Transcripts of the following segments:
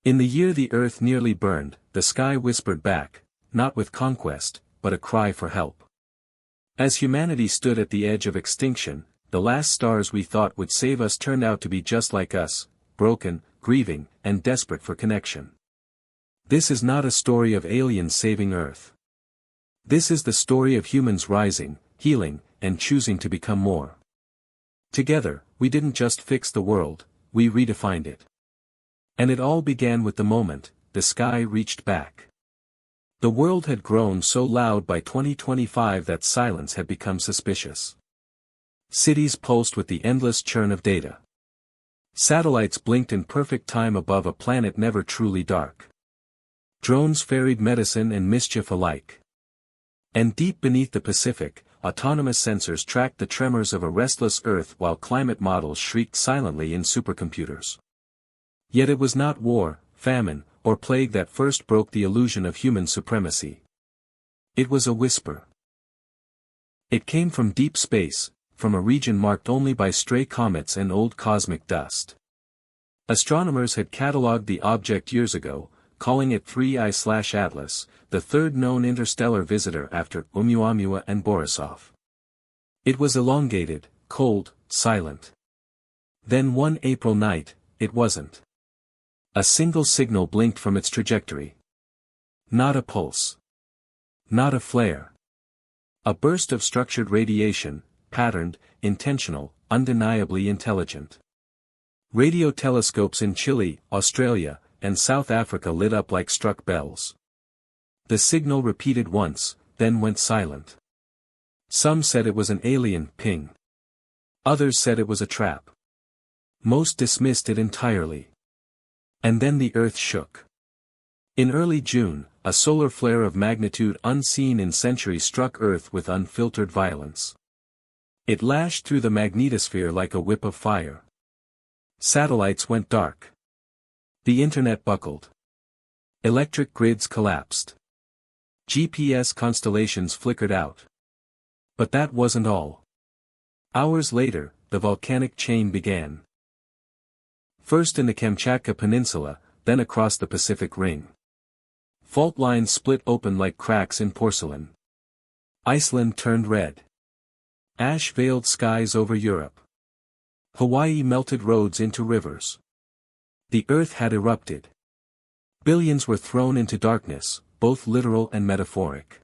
In the year the earth nearly burned, the sky whispered back, not with conquest, but a cry for help. As humanity stood at the edge of extinction, the last stars we thought would save us turned out to be just like us, broken, grieving, and desperate for connection. This is not a story of aliens saving Earth. This is the story of humans rising, healing, and choosing to become more. Together, we didn't just fix the world, we redefined it. And it all began with the moment the sky reached back. The world had grown so loud by 2025 that silence had become suspicious. Cities pulsed with the endless churn of data. Satellites blinked in perfect time above a planet never truly dark. Drones ferried medicine and mischief alike. And deep beneath the Pacific, autonomous sensors tracked the tremors of a restless Earth while climate models shrieked silently in supercomputers. Yet it was not war, famine, or plague that first broke the illusion of human supremacy. It was a whisper. It came from deep space, from a region marked only by stray comets and old cosmic dust. Astronomers had catalogued the object years ago, calling it 3I/Atlas, the third known interstellar visitor after Oumuamua and Borisov. It was elongated, cold, silent. Then one April night, it wasn't. A single signal blinked from its trajectory. Not a pulse. Not a flare. A burst of structured radiation, patterned, intentional, undeniably intelligent. Radio telescopes in Chile, Australia, and South Africa lit up like struck bells. The signal repeated once, then went silent. Some said it was an alien ping. Others said it was a trap. Most dismissed it entirely. And then the earth shook. In early June, a solar flare of magnitude unseen in centuries struck Earth with unfiltered violence. It lashed through the magnetosphere like a whip of fire. Satellites went dark. The internet buckled. Electric grids collapsed. GPS constellations flickered out. But that wasn't all. Hours later, the volcanic chain began. First in the Kamchatka Peninsula, then across the Pacific Ring. Fault lines split open like cracks in porcelain. Iceland turned red. Ash veiled skies over Europe. Hawaii melted roads into rivers. The earth had erupted. Billions were thrown into darkness, both literal and metaphoric.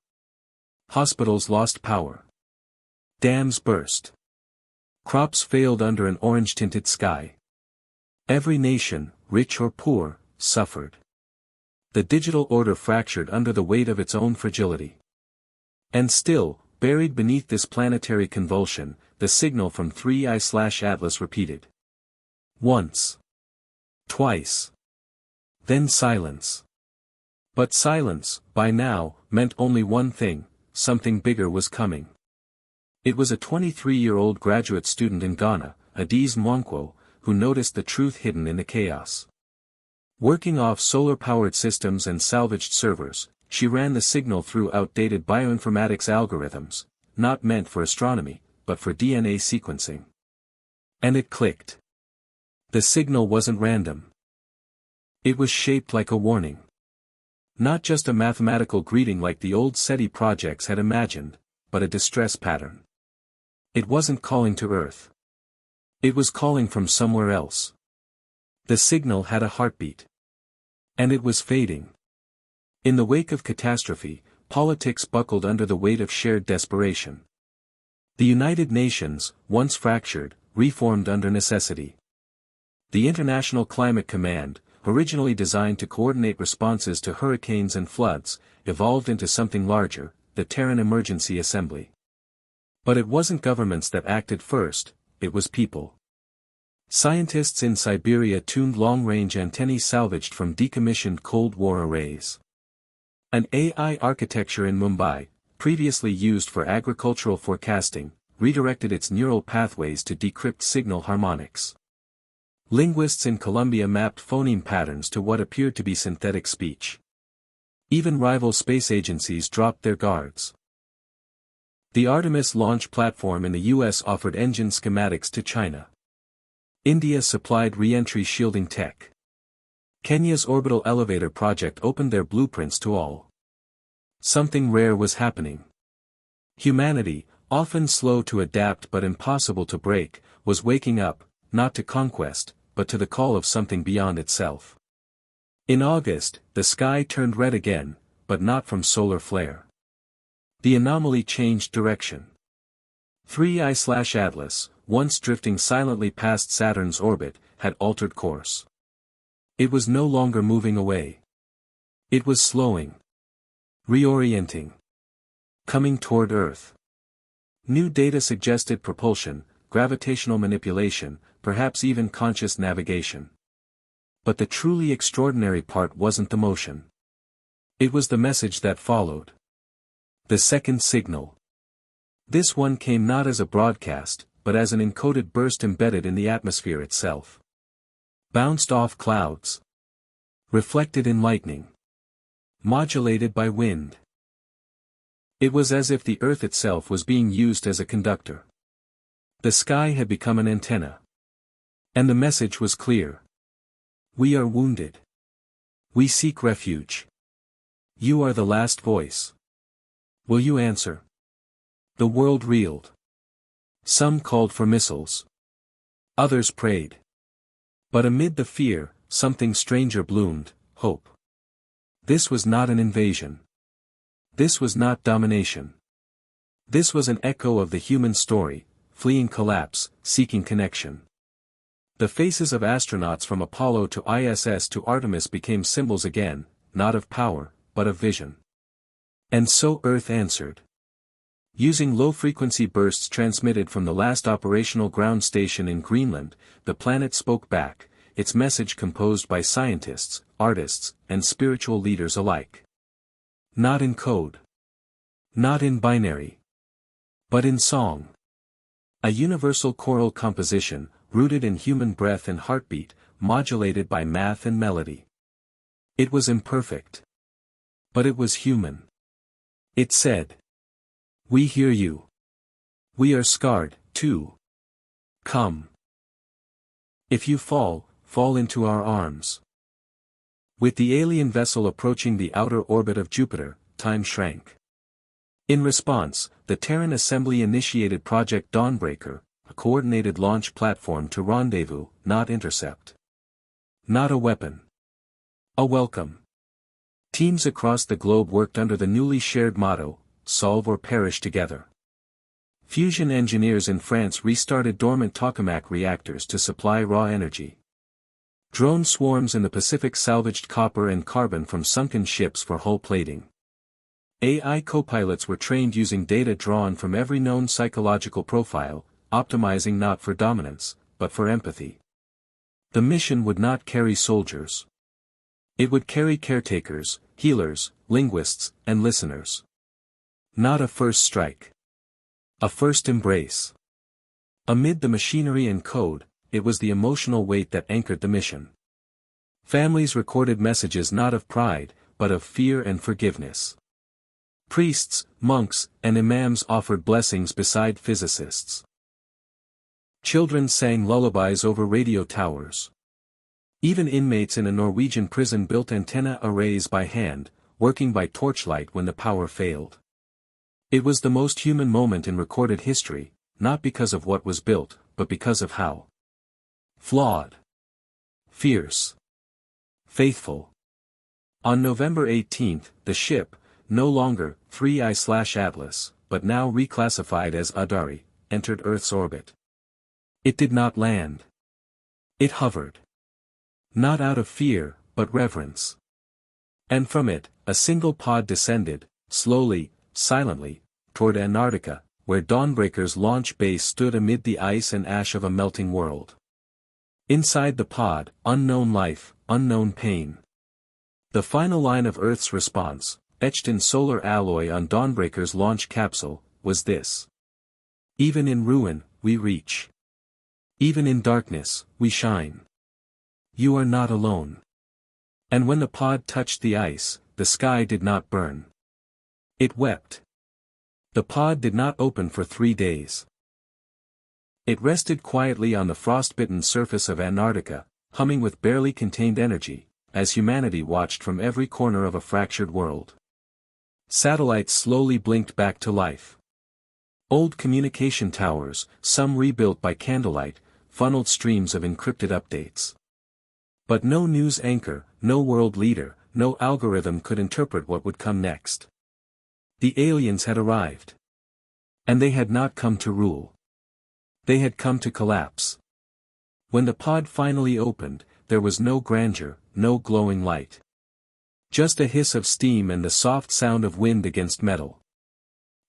Hospitals lost power. Dams burst. Crops failed under an orange-tinted sky. Every nation, rich or poor, suffered. The digital order fractured under the weight of its own fragility. And still, buried beneath this planetary convulsion, the signal from 3I/Atlas repeated. Once. Twice. Then silence. But silence, by now, meant only one thing: something bigger was coming. It was a 23-year-old graduate student in Ghana, Adise Mwankwo, who noticed the truth hidden in the chaos. Working off solar-powered systems and salvaged servers, she ran the signal through outdated bioinformatics algorithms, not meant for astronomy, but for DNA sequencing. And it clicked. The signal wasn't random. It was shaped like a warning. Not just a mathematical greeting like the old SETI projects had imagined, but a distress pattern. It wasn't calling to Earth. It was calling from somewhere else. The signal had a heartbeat. And it was fading. In the wake of catastrophe, politics buckled under the weight of shared desperation. The United Nations, once fractured, reformed under necessity. The International Climate Command, originally designed to coordinate responses to hurricanes and floods, evolved into something larger, the Terran Emergency Assembly. But it wasn't governments that acted first, it was people. Scientists in Siberia tuned long-range antennae salvaged from decommissioned Cold War arrays. An AI architecture in Mumbai, previously used for agricultural forecasting, redirected its neural pathways to decrypt signal harmonics. Linguists in Colombia mapped phoneme patterns to what appeared to be synthetic speech. Even rival space agencies dropped their guards. The Artemis launch platform in the US offered engine schematics to China. India supplied re-entry shielding tech. Kenya's orbital elevator project opened their blueprints to all. Something rare was happening. Humanity, often slow to adapt but impossible to break, was waking up, not to conquest, but to the call of something beyond itself. In August, the sky turned red again, but not from solar flare. The anomaly changed direction. 3I/Atlas, once drifting silently past Saturn's orbit, had altered course. It was no longer moving away. It was slowing. Reorienting. Coming toward Earth. New data suggested propulsion, gravitational manipulation, perhaps even conscious navigation. But the truly extraordinary part wasn't the motion. It was the message that followed. The second signal. This one came not as a broadcast, but as an encoded burst embedded in the atmosphere itself. Bounced off clouds. Reflected in lightning. Modulated by wind. It was as if the Earth itself was being used as a conductor. The sky had become an antenna. And the message was clear. We are wounded. We seek refuge. You are the last voice. Will you answer? The world reeled. Some called for missiles. Others prayed. But amid the fear, something stranger bloomed, hope. This was not an invasion. This was not domination. This was an echo of the human story, fleeing collapse, seeking connection. The faces of astronauts from Apollo to ISS to Artemis became symbols again, not of power, but of vision. And so Earth answered. Using low-frequency bursts transmitted from the last operational ground station in Greenland, the planet spoke back, its message composed by scientists, artists, and spiritual leaders alike. Not in code. Not in binary. But in song. A universal choral composition, rooted in human breath and heartbeat, modulated by math and melody. It was imperfect. But it was human. It said, "We hear you. We are scarred, too. Come. If you fall, fall into our arms." With the alien vessel approaching the outer orbit of Jupiter, time shrank. In response, the Terran Assembly initiated Project Dawnbreaker, a coordinated launch platform to rendezvous, not intercept. Not a weapon. A welcome. Teams across the globe worked under the newly shared motto, solve or perish together. Fusion engineers in France restarted dormant tokamak reactors to supply raw energy. Drone swarms in the Pacific salvaged copper and carbon from sunken ships for hull plating. AI co-pilots were trained using data drawn from every known psychological profile, optimizing not for dominance, but for empathy. The mission would not carry soldiers. It would carry caretakers, healers, linguists, and listeners. Not a first strike. A first embrace. Amid the machinery and code, it was the emotional weight that anchored the mission. Families recorded messages not of pride, but of fear and forgiveness. Priests, monks, and imams offered blessings beside physicists. Children sang lullabies over radio towers. Even inmates in a Norwegian prison built antenna arrays by hand, working by torchlight when the power failed. It was the most human moment in recorded history, not because of what was built, but because of how. Flawed. Fierce. Faithful. On November 18, the ship, no longer 3I/Atlas, but now reclassified as Adari, entered Earth's orbit. It did not land. It hovered. Not out of fear, but reverence. And from it, a single pod descended, slowly, silently, toward Antarctica, where Dawnbreaker's launch base stood amid the ice and ash of a melting world. Inside the pod, unknown life, unknown pain. The final line of Earth's response, etched in solar alloy on Dawnbreaker's launch capsule, was this. Even in ruin, we reach. Even in darkness, we shine. You are not alone. And when the pod touched the ice, the sky did not burn. It wept. The pod did not open for 3 days. It rested quietly on the frostbitten surface of Antarctica, humming with barely contained energy, as humanity watched from every corner of a fractured world. Satellites slowly blinked back to life. Old communication towers, some rebuilt by candlelight, funneled streams of encrypted updates. But no news anchor, no world leader, no algorithm could interpret what would come next. The aliens had arrived. And they had not come to rule. They had come to collapse. When the pod finally opened, there was no grandeur, no glowing light. Just a hiss of steam and the soft sound of wind against metal.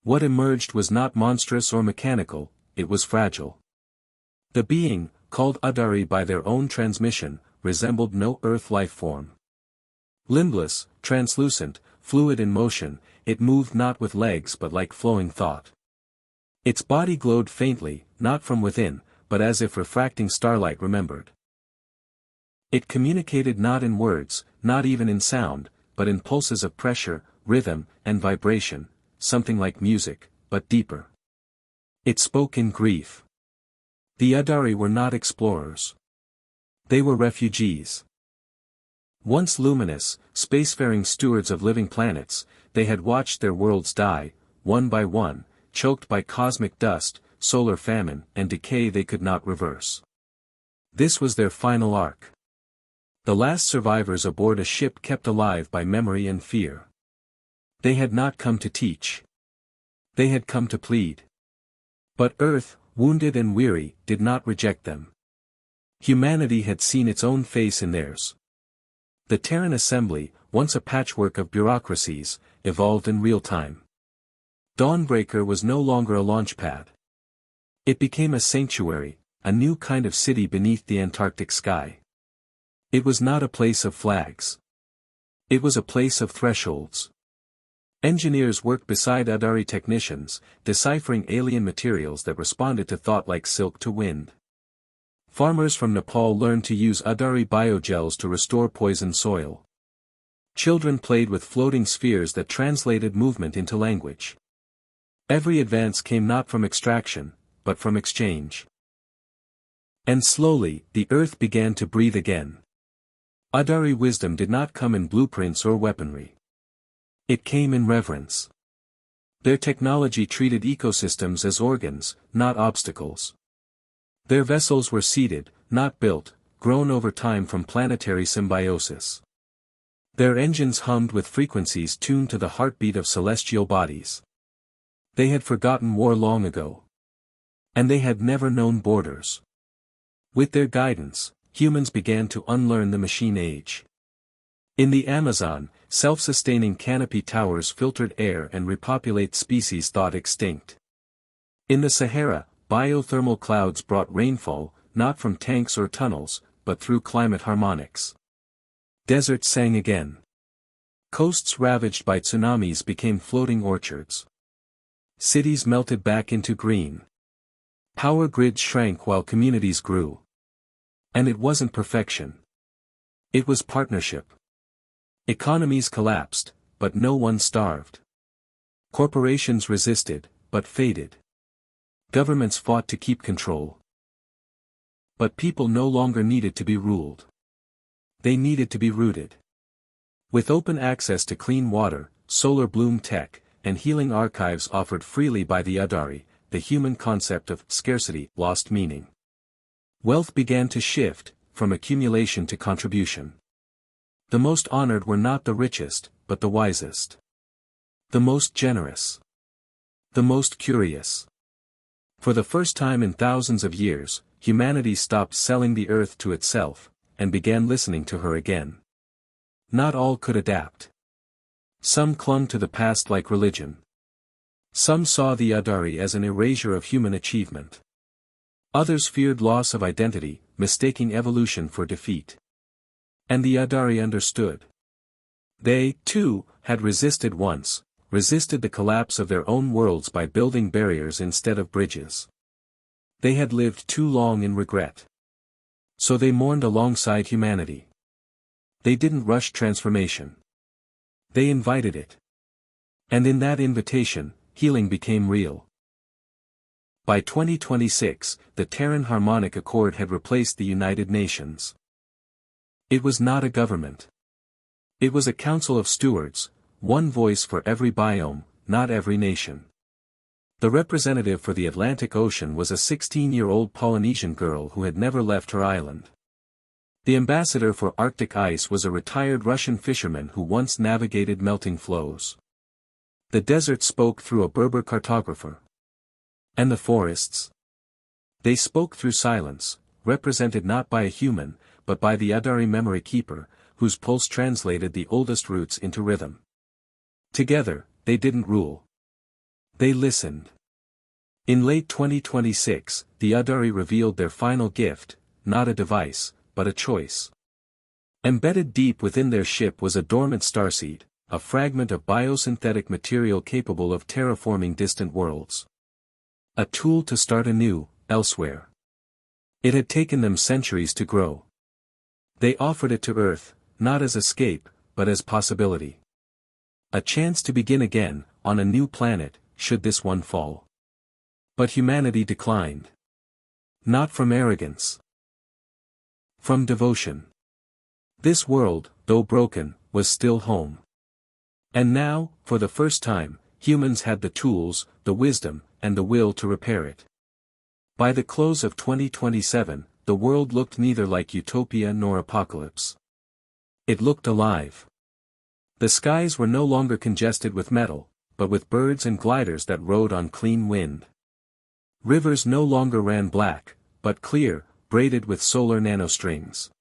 What emerged was not monstrous or mechanical, it was fragile. The being, called Adari by their own transmission, resembled no Earth life form. Limbless, translucent, fluid in motion, it moved not with legs but like flowing thought. Its body glowed faintly, not from within, but as if refracting starlight remembered. It communicated not in words, not even in sound, but in pulses of pressure, rhythm, and vibration, something like music, but deeper. It spoke in grief. The Adari were not explorers. They were refugees. Once luminous, spacefaring stewards of living planets, they had watched their worlds die, one by one, choked by cosmic dust, solar famine, and decay they could not reverse. This was their final arc. The last survivors aboard a ship kept alive by memory and fear. They had not come to teach. They had come to plead. But Earth, wounded and weary, did not reject them. Humanity had seen its own face in theirs. The Terran Assembly, once a patchwork of bureaucracies, evolved in real time. Dawnbreaker was no longer a launchpad. It became a sanctuary, a new kind of city beneath the Antarctic sky. It was not a place of flags. It was a place of thresholds. Engineers worked beside Adari technicians, deciphering alien materials that responded to thought like silk to wind. Farmers from Nepal learned to use Adari biogels to restore poisoned soil. Children played with floating spheres that translated movement into language. Every advance came not from extraction, but from exchange. And slowly, the Earth began to breathe again. Adari wisdom did not come in blueprints or weaponry. It came in reverence. Their technology treated ecosystems as organs, not obstacles. Their vessels were seeded, not built, grown over time from planetary symbiosis. Their engines hummed with frequencies tuned to the heartbeat of celestial bodies. They had forgotten war long ago. And they had never known borders. With their guidance, humans began to unlearn the machine age. In the Amazon, self-sustaining canopy towers filtered air and repopulate species thought extinct. In the Sahara, biothermal clouds brought rainfall, not from tanks or tunnels, but through climate harmonics. Deserts sang again. Coasts ravaged by tsunamis became floating orchards. Cities melted back into green. Power grids shrank while communities grew. And it wasn't perfection. It was partnership. Economies collapsed, but no one starved. Corporations resisted, but faded. Governments fought to keep control. But people no longer needed to be ruled. They needed to be rooted. With open access to clean water, solar bloom tech, and healing archives offered freely by the Adari, the human concept of scarcity lost meaning. Wealth began to shift, from accumulation to contribution. The most honored were not the richest, but the wisest. The most generous. The most curious. For the first time in thousands of years, humanity stopped selling the earth to itself, and began listening to her again. Not all could adapt. Some clung to the past like religion. Some saw the Adari as an erasure of human achievement. Others feared loss of identity, mistaking evolution for defeat. And the Adari understood. They, too, had resisted once, resisted the collapse of their own worlds by building barriers instead of bridges. They had lived too long in regret. So they mourned alongside humanity. They didn't rush transformation. They invited it. And in that invitation, healing became real. By 2026, the Terran Harmonic Accord had replaced the United Nations. It was not a government. It was a council of stewards, one voice for every biome, not every nation. The representative for the Atlantic Ocean was a 16-year-old Polynesian girl who had never left her island. The ambassador for Arctic ice was a retired Russian fisherman who once navigated melting flows. The desert spoke through a Berber cartographer. And the forests? They spoke through silence, represented not by a human, but by the Adari memory keeper, whose pulse translated the oldest roots into rhythm. Together, they didn't rule. They listened. In late 2026, the Adari revealed their final gift, not a device, but a choice. Embedded deep within their ship was a dormant starseed, a fragment of biosynthetic material capable of terraforming distant worlds. A tool to start anew, elsewhere. It had taken them centuries to grow. They offered it to Earth, not as escape, but as possibility. A chance to begin again, on a new planet, should this one fall. But humanity declined. Not from arrogance. From devotion. This world, though broken, was still home. And now, for the first time, humans had the tools, the wisdom, and the will to repair it. By the close of 2027, the world looked neither like utopia nor apocalypse. It looked alive. The skies were no longer congested with metal, but with birds and gliders that rode on clean wind. Rivers no longer ran black, but clear, braided with solar nanostrings.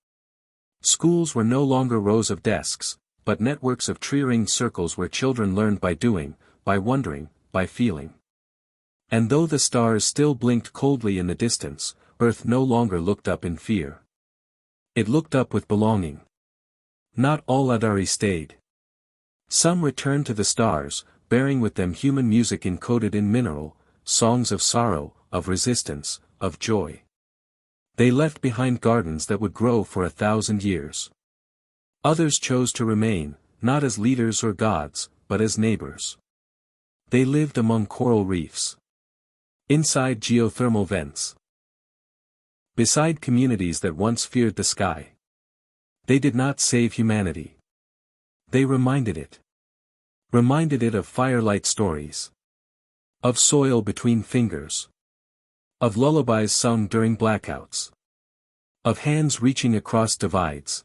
Schools were no longer rows of desks, but networks of tree-ringed circles where children learned by doing, by wondering, by feeling. And though the stars still blinked coldly in the distance, Earth no longer looked up in fear. It looked up with belonging. Not all Adari stayed. Some returned to the stars, bearing with them human music encoded in mineral, songs of sorrow, of resistance, of joy. They left behind gardens that would grow for 1,000 years. Others chose to remain, not as leaders or gods, but as neighbors. They lived among coral reefs. Inside geothermal vents. Beside communities that once feared the sky. They did not save humanity. They reminded it. Reminded it of firelight stories. Of soil between fingers. Of lullabies sung during blackouts. Of hands reaching across divides.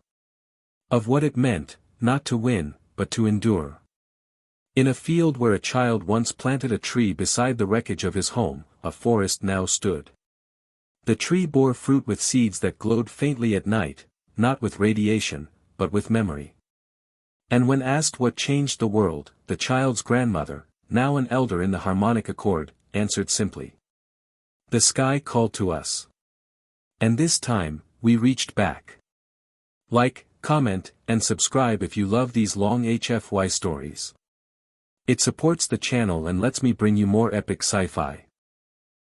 Of what it meant, not to win, but to endure. In a field where a child once planted a tree beside the wreckage of his home, a forest now stood. The tree bore fruit with seeds that glowed faintly at night, not with radiation, but with memory. And when asked what changed the world, the child's grandmother, now an elder in the harmonic accord, answered simply. The sky called to us. And this time, we reached back. Like, comment, and subscribe if you love these long HFY stories. It supports the channel and lets me bring you more epic sci-fi.